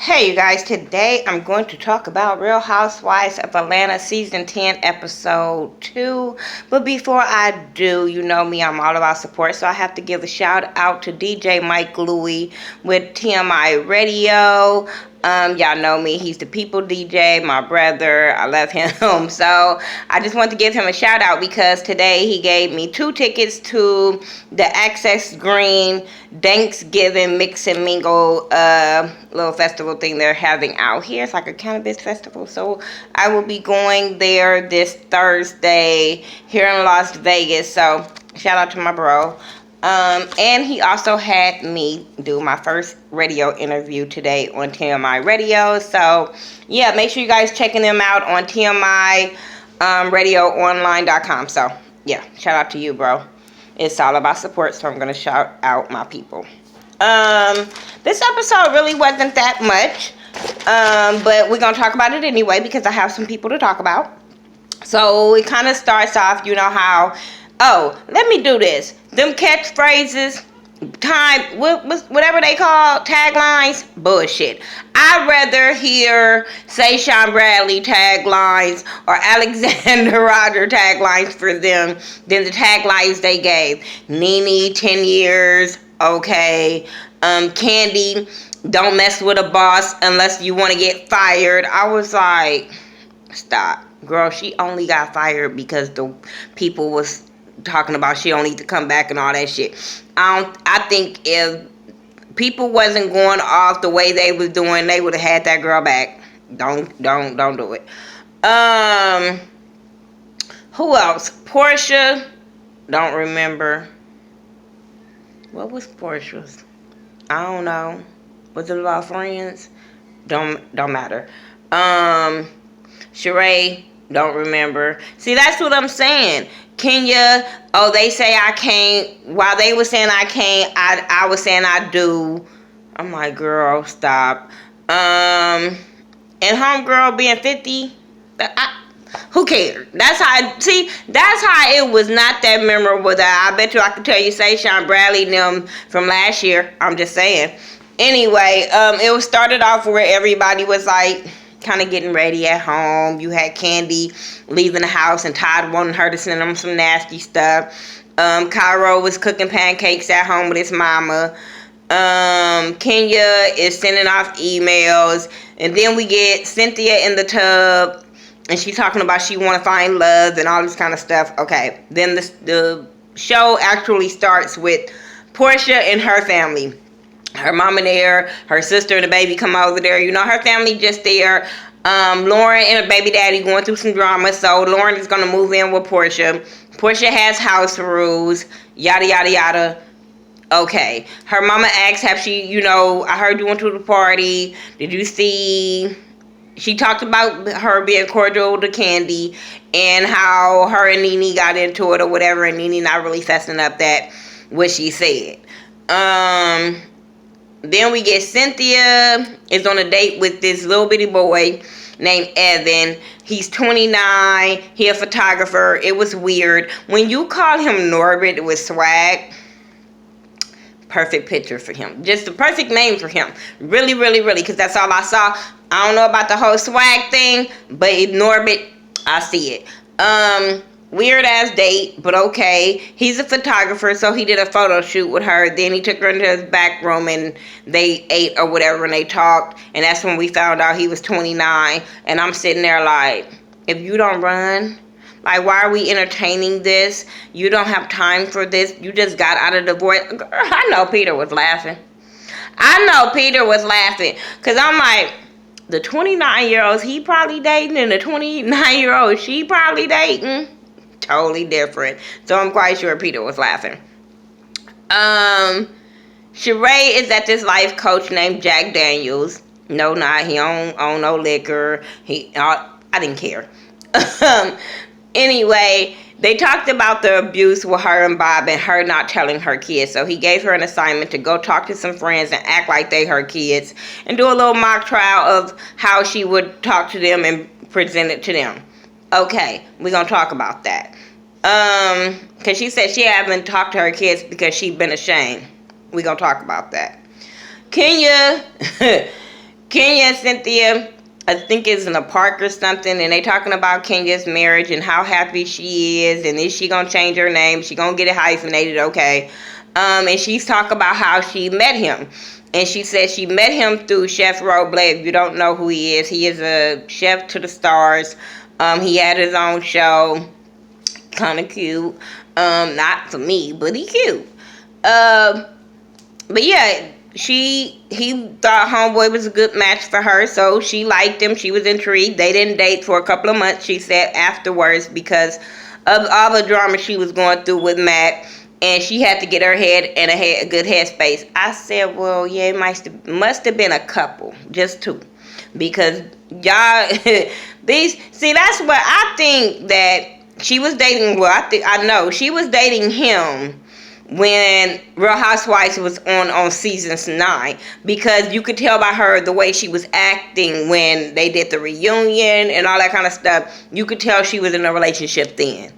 Hey you guys, today I'm going to talk about Real Housewives of Atlanta Season 10 Episode 2. But before I do, you know me, I'm all about support. So I have to give a shout out to DJ Mike Louie with TMI Radio. Y'all know me, he's the people DJ, my brother, I love him. So I just want to give him a shout out because today he gave me 2 tickets to the Access Green Thanksgiving Mix and Mingle little festival thing they're having out here. It's like a cannabis festival. So I will be going there this Thursday here in Las Vegas. So shout out to my bro. And he also had me do my first radio interview today on TMI Radio. So, yeah, make sure you guys checking them out on TMI radioonline.com. So, yeah, shout out to you, bro. It's all about support, so I'm going to shout out my people. This episode really wasn't that much, but we're going to talk about it anyway because I have some people to talk about. So, it kind of starts off, you know how... Oh, let me do this. Them catchphrases, whatever they call taglines, bullshit. I'd rather hear Sean Bradley taglines or Alexander Roger taglines for them than the taglines they gave. Nene, 10 years, okay. Candy, don't mess with a boss unless you want to get fired. I was like, stop. Girl, she only got fired because the people was talking about she don't need to come back and all that shit. I think if people wasn't going off the way they was doing, they would have had that girl back. Don't do it. Who else? Portia. Don't remember. What was Portia's? I don't know. Was it about friends? Don't matter. Sheree. Don't remember. See, that's what I'm saying. Kenya, oh, they say I can't. While they were saying I can't, I was saying I do. I'm like, girl, stop. And homegirl being 50, who cares? That's how it was not that memorable. That I bet you I could tell you, say Sean Bradley and them from last year. I'm just saying. Anyway, it was started off where everybody was like, kind of getting ready at home. You had Candy leaving the house and Todd wanted her to send him some nasty stuff. Cairo was cooking pancakes at home with his mama. Kenya is sending off emails. And then we get Cynthia in the tub and she's talking about she want to find love and all this kind of stuff. Okay, then the show actually starts with Portia and her family. Her mama there, her sister and the baby come over there. You know, her family just there. Lauren and her baby daddy going through some drama. So Lauren is going to move in with Portia. Portia has house rules. Yada, yada, yada. Okay. Her mama asks, have she, you know, I heard you went to the party. Did you see... She talked about her being cordial to Candy and how her and Nene got into it or whatever. And Nene not really fessing up that what she said. Then we get Cynthia is on a date with this little bitty boy named Evan. He's 29. He a photographer. It was weird. When you call him Norbert with swag, perfect picture for him. Just the perfect name for him. Really, really, really, because that's all I saw. I don't know about the whole swag thing, but Norbert, I see it. Weird ass date, but okay. He's a photographer, so he did a photo shoot with her. Then he took her into his back room and they ate or whatever and they talked. And that's when we found out he was 29. And I'm sitting there like, if you don't run, like, why are we entertaining this? You don't have time for this. You just got out of divorce. Girl, I know Peter was laughing. Because I'm like, the 29-year-olds he probably dating and the 29-year-old she probably dating. Totally different. So I'm quite sure Peter was laughing. Sheree is at this life coach named Jack Daniels. No, not he don't own no liquor. I didn't care. Anyway, they talked about the abuse with her and Bob and her not telling her kids. So he gave her an assignment to go talk to some friends and act like they her kids and do a little mock trial of how she would talk to them and present it to them. Okay, we're going to talk about that. Because she said she haven't talked to her kids because she's been ashamed. We're going to talk about that. Kenya Kenya and Cynthia, I think is in a park or something, and they talking about Kenya's marriage and how happy she is she gonna change her name? She gonna get it hyphenated, okay? And she's talking about how she met him. And she said she met him through Chef Roble. If you don't know who he is a chef to the stars. He had his own show. Kind of cute. Not for me, but he cute. But yeah, he thought Homeboy was a good match for her, so she liked him. She was intrigued. They didn't date for a couple of months, she said, afterwards, because of all the drama she was going through with Matt, and she had to get her head in a good headspace. I said, well, yeah, it must have been a couple, just two, because y'all, that's what I think that she was dating. Well, I know she was dating him when Real Housewives was on season 9, because you could tell by her the way she was acting when they did the reunion and all that kind of stuff. You could tell she was in a relationship then.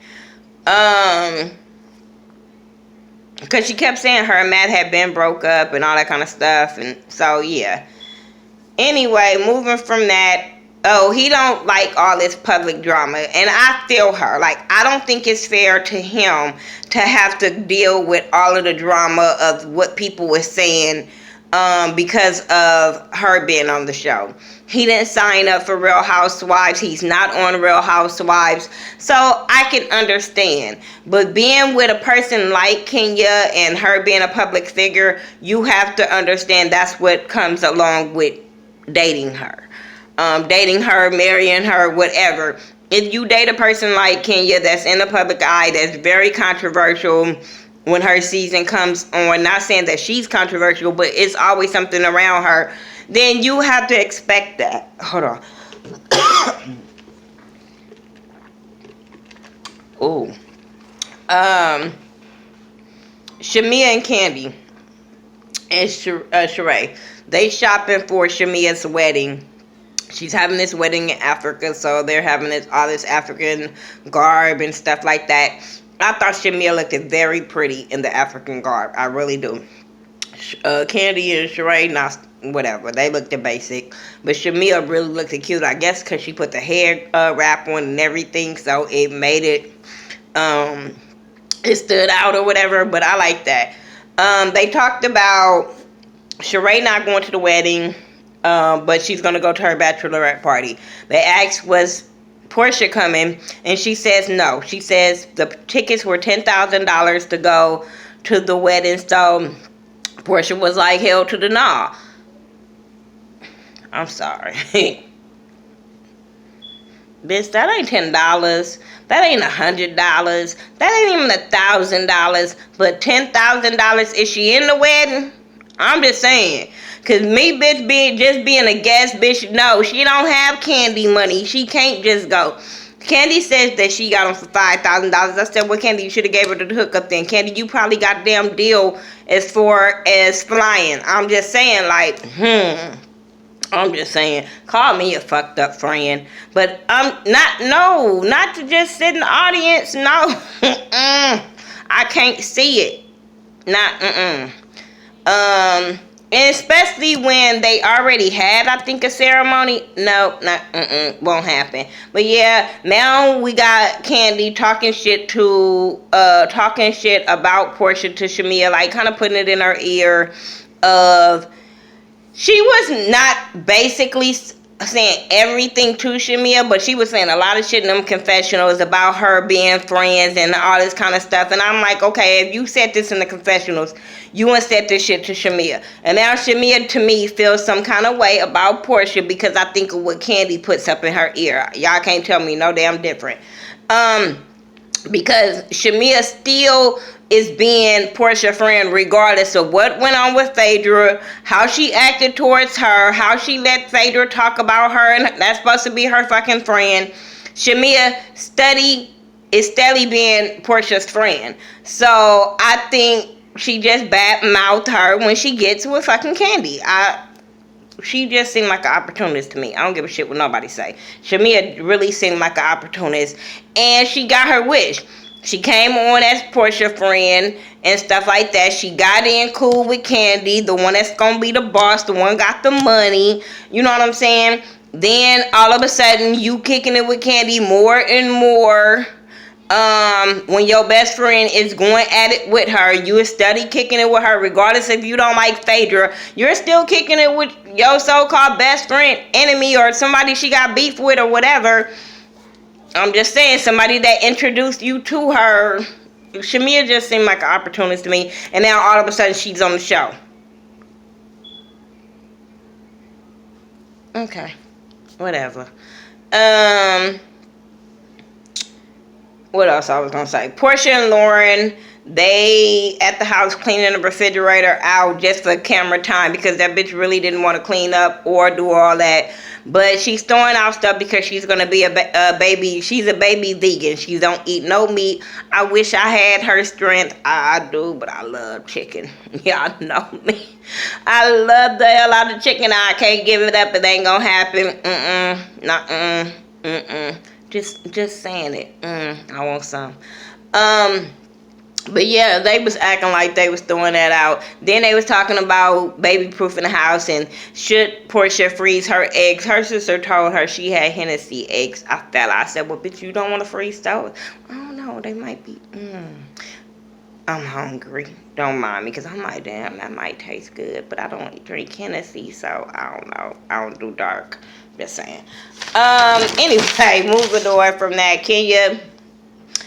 Because she kept saying her and Matt had been broke up and all that kind of stuff, and so yeah. Anyway, moving from that. Oh, he don't like all this public drama, and I feel her. Like, I don't think it's fair to him to have to deal with all of the drama of what people were saying because of her being on the show. He didn't sign up for Real Housewives. He's not on Real Housewives. So I can understand. But being with a person like Kenya and her being a public figure, you have to understand that's what comes along with dating her. Marrying her, whatever. If you date a person like Kenya that's in the public eye, that's very controversial when her season comes on, not saying that she's controversial, but it's always something around her, then you have to expect that. Hold on. Ooh. Shamia and Candy and Sheree, they shopping for Shamia's wedding. She's having this wedding in Africa, so they're having all this African garb and stuff like that. I thought Shamia looked very pretty in the African garb. I really do. Candy and Sheree, not whatever. They looked basic. But Shamia really looked cute, I guess, because she put the hair wrap on and everything, so it made it, it stood out or whatever, but I like that. They talked about Sheree not going to the wedding. But she's going to go to her bachelorette party. They asked, was Portia coming? And she says no. She says the tickets were $10,000 to go to the wedding. So Portia was like, hell to the nah. I'm sorry. Bitch, that ain't $10. That ain't $100. That ain't even $1,000. But $10,000, is she in the wedding? I'm just saying. Cause me, bitch, being a guest, bitch, no, she don't have Candy money. She can't just go. Candy says that she got them for $5,000. I said, well, Candy, you should have gave her the hookup then. Candy, you probably got a damn deal as far as flying. I'm just saying, like, I'm just saying, call me a fucked up friend. But not to just sit in the audience. No, I can't see it. And especially when they already had, I think, a ceremony. No, won't happen. But yeah, now we got Candy talking shit about Portia to Shamia, like kind of putting it in her ear of, she was not basically saying everything to Shamia, but she was saying a lot of shit in them confessionals about her being friends and all this kind of stuff. And I'm like, okay, if you said this in the confessionals, you wouldn't said this shit to Shamia. And now Shamia, to me, feels some kind of way about Portia because I think of what Candy puts up in her ear. Y'all can't tell me no damn different. Because Shamia still is being Portia's friend regardless of what went on with Phaedra, how she acted towards her, how she let Phaedra talk about her, and that's supposed to be her fucking friend. Shamia is steadily being Portia's friend. So I think she just bad-mouthed her when she gets with fucking Candy. She just seemed like an opportunist to me. I don't give a shit what nobody say. Shamia really seemed like an opportunist. And she got her wish. She came on as Portia friend and stuff like that. She got in cool with Candy, the one that's gonna be the boss, the one got the money. You know what I'm saying? Then all of a sudden you kicking it with Candy more and more. When your best friend is going at it with her, you are steady kicking it with her, regardless if you don't like Phaedra. You're still kicking it with your so-called best friend, enemy, or somebody she got beef with or whatever. I'm just saying, somebody that introduced you to her. Shamia just seemed like an opportunist to me, and now all of a sudden she's on the show. Okay, whatever. What else I was gonna say? Portia and Lauren, they at the house cleaning the refrigerator out just for camera time because that bitch really didn't want to clean up or do all that. But she's throwing out stuff because she's gonna be a baby. She's a baby vegan. She don't eat no meat. I wish I had her strength. I do, but I love chicken. Y'all know me. I love the hell out of chicken. I can't give it up. It ain't gonna happen. Just saying it. I want some. But yeah, they was acting like they was throwing that out. Then they was talking about baby proof in the house and should Portia freeze her eggs. Her sister told her she had Hennessy eggs. I said, well, bitch, you don't want to freeze those? I don't know. They might be. I'm hungry. Don't mind me, because I'm like, damn, that might taste good. But I don't drink Hennessy, so I don't know. I don't do dark. Just saying. Anyway, moving on from that, Kenya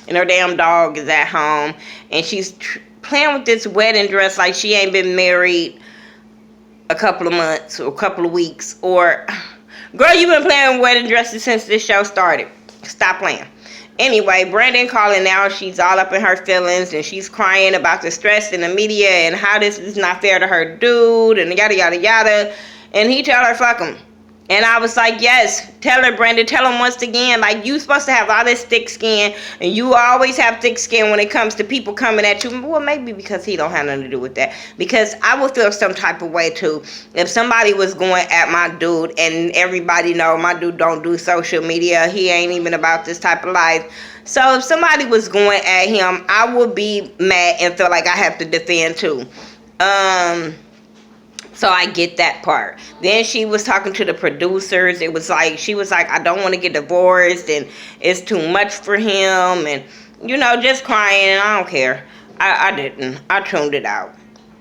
and her damn dog is at home, and she's playing with this wedding dress like she ain't been married a couple of months or a couple of weeks. Or, girl, you been playing with wedding dresses since this show started. Stop playing. Anyway, Brandon calling now. She's all up in her feelings, and she's crying about the stress in the media and how this is not fair to her dude, and yada, yada, yada. And he tell her, fuck him. And I was like, yes, tell her, Brandon, tell him once again, like, you supposed to have all this thick skin, and you always have thick skin when it comes to people coming at you. Well, maybe because he don't have nothing to do with that. Because I would feel some type of way, too, if somebody was going at my dude, and everybody know my dude don't do social media. He ain't even about this type of life. So if somebody was going at him, I would be mad and feel like I have to defend, too. So I get that part. Then she was talking to the producers. It was like, she was like, I don't want to get divorced and it's too much for him. And, you know, just crying. And I don't care. I didn't. I tuned it out.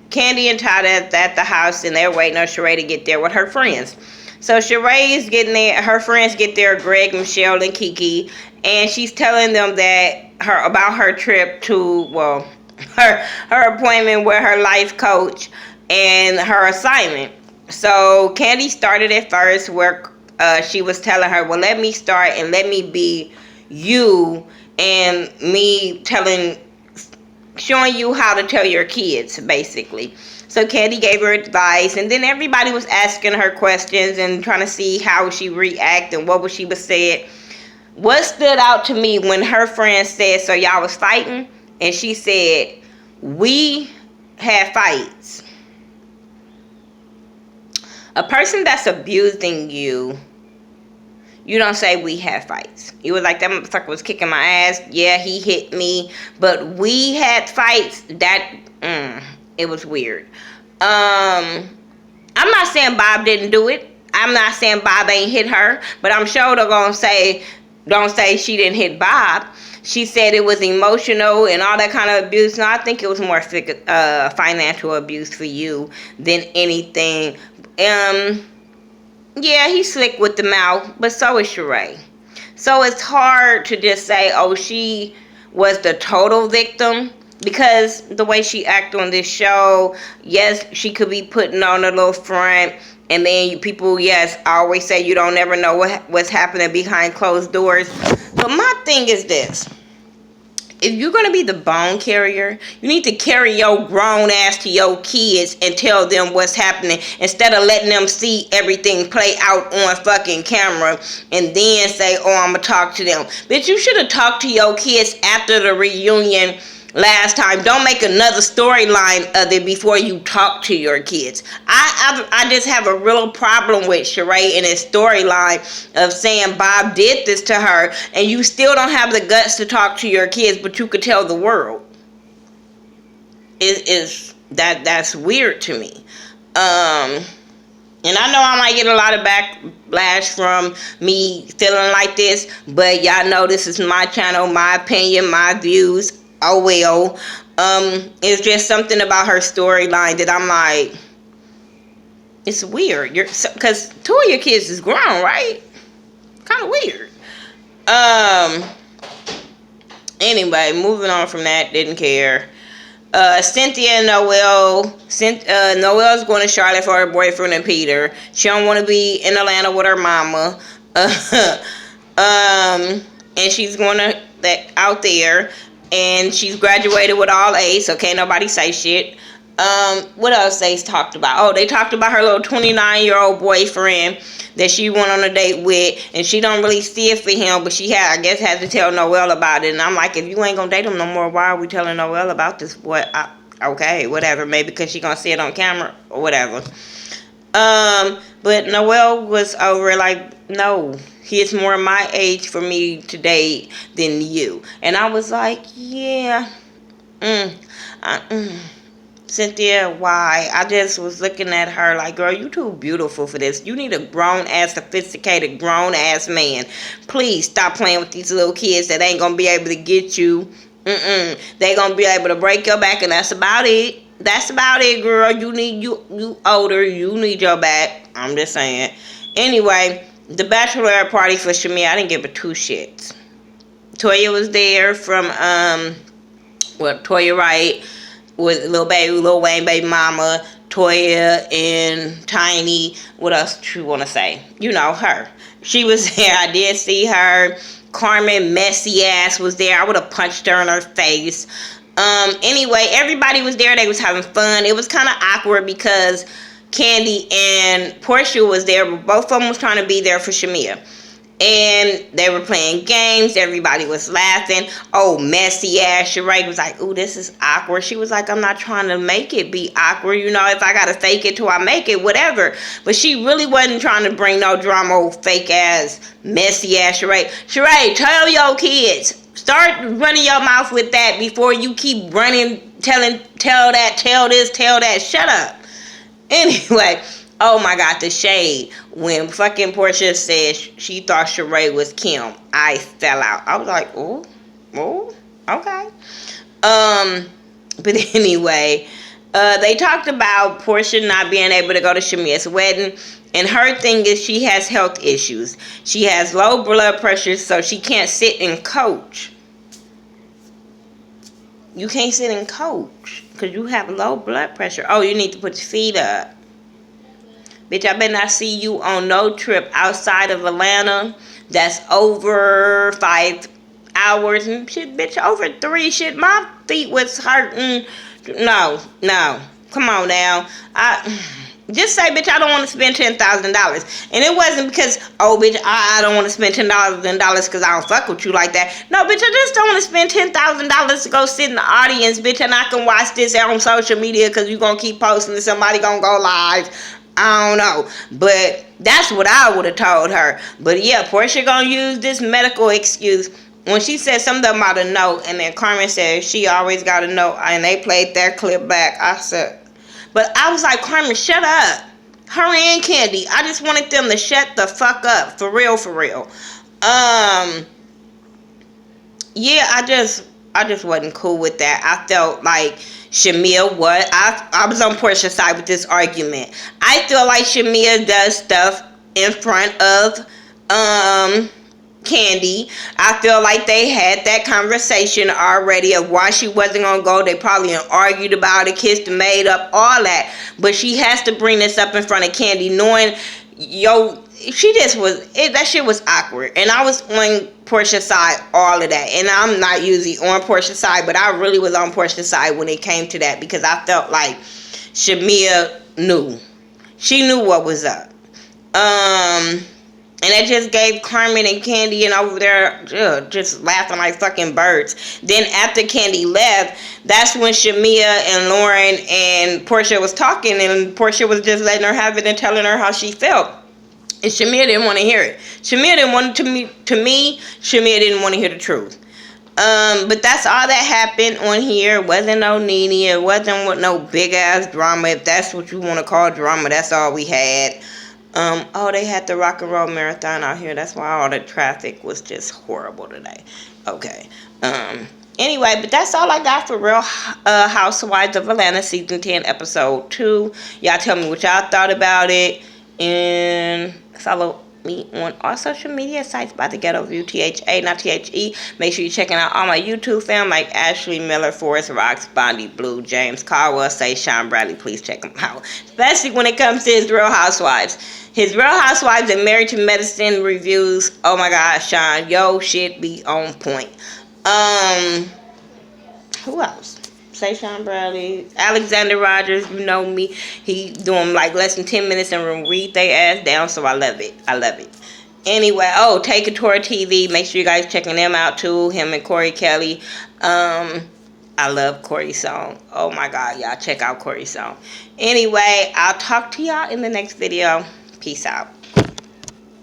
Candy and Todd at the house, and they're waiting on Sheree to get there with her friends. So Sheree's getting there. Her friends get there, Greg, Michelle, and Kiki. And she's telling them that about her trip to, well, her appointment with her life coach and her assignment. So Candy started at first where she was telling her, well, let me start and let me be you, and me showing you how to tell your kids, basically. So Candy gave her advice, and then everybody was asking her questions and trying to see how she react and what she was said. What stood out to me when her friend said, so y'all was fighting? And she said, we had fights. A person that's abusing you, you don't say we had fights. You was like, that motherfucker was kicking my ass. Yeah, he hit me. But we had fights. That, it was weird. I'm not saying Bob didn't do it. I'm not saying Bob ain't hit her. But I'm sure they're going to say, don't say she didn't hit Bob. She said it was emotional and all that kind of abuse. No, I think it was more financial abuse for you than anything. Yeah, he's slick with the mouth, but so is Sheree. So it's hard to just say, oh, she was the total victim, because the way she acted on this show, yes, she could be putting on a little front, and then people, yes, I always say you don't ever know what's happening behind closed doors. But my thing is this. If you're going to be the bone carrier, you need to carry your grown ass to your kids and tell them what's happening, instead of letting them see everything play out on fucking camera and then say, oh, I'm going to talk to them. Bitch, you should have talked to your kids after the reunion last time. Don't make another storyline of it before you talk to your kids. I just have a real problem with Sheree and his storyline of saying Bob did this to her, and you still don't have the guts to talk to your kids, but you could tell the world. That's weird to me. And I know I might get a lot of backlash from me feeling like this, but y'all know this is my channel, my opinion, my views. Oh well. It's just something about her storyline that I'm like, it's weird. Because two of your kids is grown, right? Kind of weird. Anyway, moving on from that, didn't care. Cynthia and Noelle. Noelle's going to Charlotte for her boyfriend and Peter. She don't want to be in Atlanta with her mama. And she's going to out there. And she's graduated with all A's, so can't nobody say shit. What else they talked about? Oh, they talked about her little 29-year-old boyfriend that she went on a date with, and she don't really see it for him, but she had to tell Noelle about it. And I'm like, if you ain't gonna date him no more, why are we telling Noelle about this? Okay, whatever. Maybe because she gonna see it on camera or whatever. But Noelle was over like, no, he is more my age for me to date than you. And I was like, yeah, Cynthia, why? I just was looking at her like, girl, you too beautiful for this. You need a grown-ass, sophisticated, grown-ass man. Please stop playing with these little kids that ain't gonna be able to get you. They gonna be able to break your back, and that's about it. That's about it, girl. You older. You need your back. I'm just saying. Anyway, the bachelorette party for Shamia, I didn't give a two shits. Toya was there from, Toya Wright with Lil Wayne baby mama, Toya and Tiny. What else do you want to say? You know, her. She was there. I did see her. Carmen, messy ass, was there. I would have punched her in her face. Anyway, everybody was there. They was having fun. It was kind of awkward because Candy and Portia was there, but both of them was trying to be there for Shamia. And they were playing games. Everybody was laughing. Oh, messy ass. Sheree was like, ooh, this is awkward. She was like, I'm not trying to make it be awkward. You know, if I got to fake it till I make it, whatever. But she really wasn't trying to bring no drama, old fake ass, messy ass Sheree. Sheree, tell your kids. Start running your mouth with that before you keep running, tell this, tell that. Shut up. Anyway. Oh my God, the shade. When fucking Portia said she thought Sheree was Kim, I fell out. I was like, oh, okay. But anyway, they talked about Portia not being able to go to Shamia's wedding. And her thing is she has health issues. She has low blood pressure, so she can't sit and coach. You can't sit and coach because you have low blood pressure. Oh, you need to put your feet up. Bitch, I better not see you on no trip outside of Atlanta that's over 5 hours. And shit, bitch, over 3. Shit, my feet was hurting. No. Come on now. Just say, bitch, I don't want to spend $10,000. And it wasn't because, oh, bitch, I don't want to spend $10,000 because I don't fuck with you like that. No, bitch, I just don't want to spend $10,000 to go sit in the audience, bitch, and I can watch this on social media because you're going to keep posting and somebody going to go live. I don't know, but that's what I would have told her. But yeah, Portia gonna use this medical excuse. When she said something about a note, and then Carmen said she always got a note, and they played that clip back. I said, but I was like, Carmen, shut up. Her and Candy, I just wanted them to shut the fuck up, for real. Yeah, I just wasn't cool with that. I felt like Shamia was. I was on Portia's side with this argument. I feel like Shamia does stuff in front of Candy. I feel like they had that conversation already of why she wasn't gonna go. They probably argued about it, kissed and made up, all that. But she has to bring this up in front of Candy, knowing she just was, that shit was awkward. And I was on Portia's side, all of that. And I'm not usually on Portia's side, but I really was on Portia's side when it came to that, because I felt like Shamia knew. She knew what was up. And that just gave Carmen and Candy and over there just laughing like fucking birds. Then after Candy left, that's when Shamia and Lauren and Portia was talking, and Portia was just letting her have it and telling her how she felt. And Shamia didn't want to hear it. Shamia didn't want to me, Shamia didn't want to hear the truth. But that's all that happened on here. It wasn't no Nene. It wasn't with no big ass drama. If that's what you want to call drama, that's all we had. Oh, they had the rock and roll marathon out here. That's why all the traffic was just horrible today. Okay. Anyway, but that's all I got for Real Housewives of Atlanta season 10 episode 2. Y'all tell me what y'all thought about it, and follow me on all social media sites by The Ghetto View, THA, not THE. Make sure you're checking out all my YouTube fam like Ashley Miller, Forrest Rocks, Bondi Blue, James Caldwell, Say Sean Bradley. Please check them out, especially when it comes to his Real Housewives. His Real Housewives and Married to Medicine reviews. Oh my gosh, Sean, yo shit be on point. Who else? Say Sean Bradley, Alexander Rogers, you know me. He doing like less than 10 minutes and read they ass down, so I love it. I love it. Anyway, Take a Tour TV. Make sure you guys checking them out too. Him and Corey Kelly. I love Corey's song. Oh my God, y'all check out Corey's song. Anyway, I'll talk to y'all in the next video. Peace out.